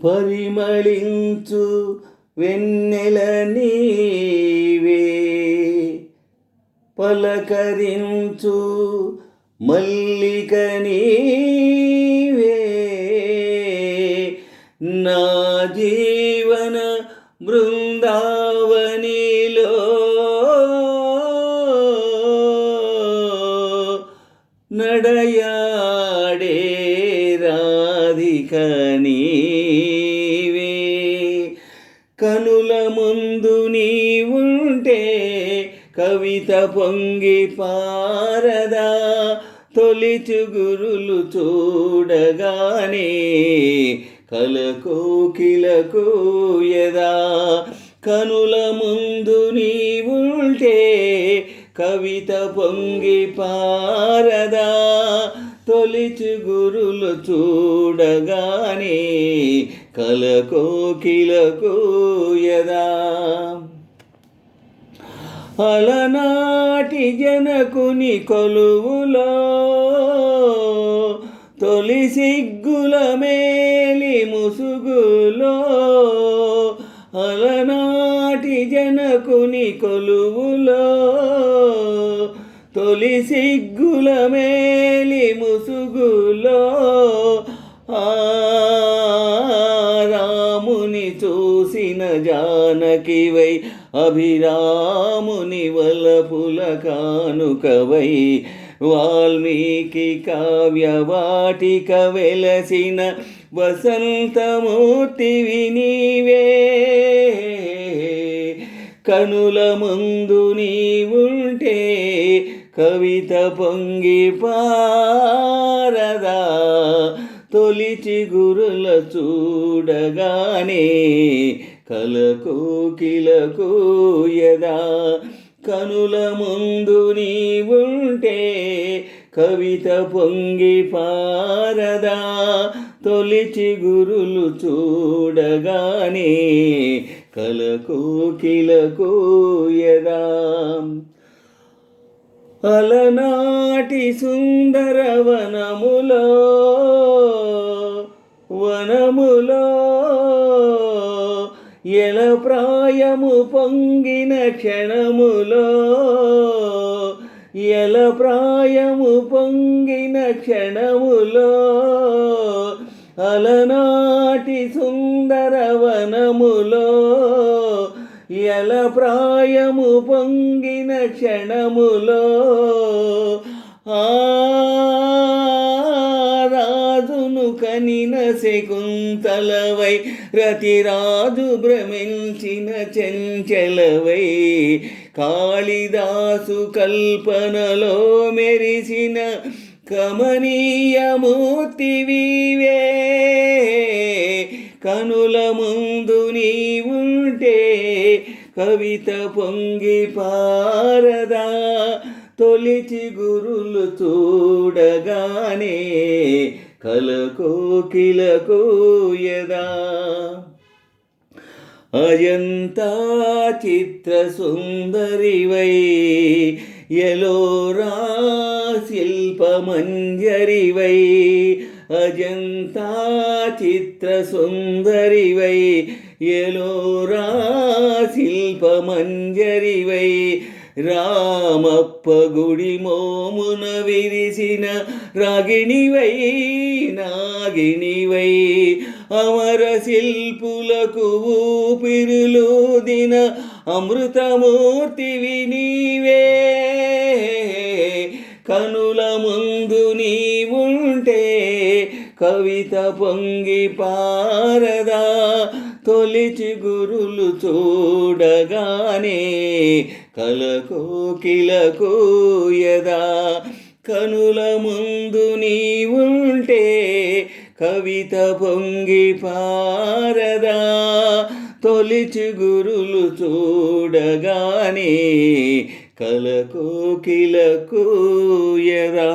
పరిమళించు వెన్నెల నీవే, పలకరించు మల్లిక నీవే, నా జీవన బృందావనిలో నడయాడే రాధిక నీవే. కనుల ముందు నీవుంటే కవిత పొంగి పారదా, తొలి చిగురులు చూడగానే కలకోకిలకు యదా. కనుల ముందు నీవుంటే కవిత పొంగి పారదా, తొలి చిగురులు చూడగానే కలకోకిలకు యదా. అలనాటి జనకుని కొలువులో తొలి సిగ్గుల మేలి ముసుగులో, అలనాటి జనకుని కొలువులో తొలి సిగ్గుల మేలి ముసుగులో, ఆ రాముని చూసిన జానకివై, అభిరాముని వలపుల కానుకవై, వాల్మీకి కావ్యవాటిక వెలసిన వసంతమూర్తివి నీవే. కనుల ముందు నీవుంటే కవిత పొంగి పారదా, తొలి చిగురుల చూడగానే కలకోకిలకు యదా. కనుల ముందు నీవుంటే కవిత పొంగి పారదా, తొలి చిగురులు చూడగానే కలకోకిలకు యదా. అలనాటి సుందర వనములో ఎల ప్రాయము పొంగిన క్షణములో, ఎల ప్రాయము పొంగిన క్షణములో, అలనాటి సుందర వనములో ఎల ప్రాయము పొంగిన క్షణములో, ఆ రాజును కనిన శకుంతలవై, రతిరాజు భ్రమించిన చెంచలవై, కాళిదాసు కల్పనలో మెరిసిన కమనీయమూర్తివీవే. కనుల ముందు నీవుంటే కవిత పొంగి పారదా, తొలి చిగురులు చూడగానే కలకోకిలకు యదా. అజంతా చిత్ర సుందరివై, ఎలోరా శిల్పమంజరివై, అజంతా చిత్ర సుందరివై, ఎలోరా శిల్పమంజరివై, రామప్ప గుడి మోమున విరిసిన రాగిణివై నాగిణివై, అమర శిల్పులకు ఊపిరులూదిన అమృతమూర్తివి నీవే. కనుల ముందు నీవుంటే కవిత పొంగి పారదా, తొలి చిగురులు చూడగానే కలకోకిలకు యదా. కనుల ముందు నీవుంటే కవిత పొంగి పారదా, తొలి చిగురులు చూడగానే కలకోకిలకు యదా.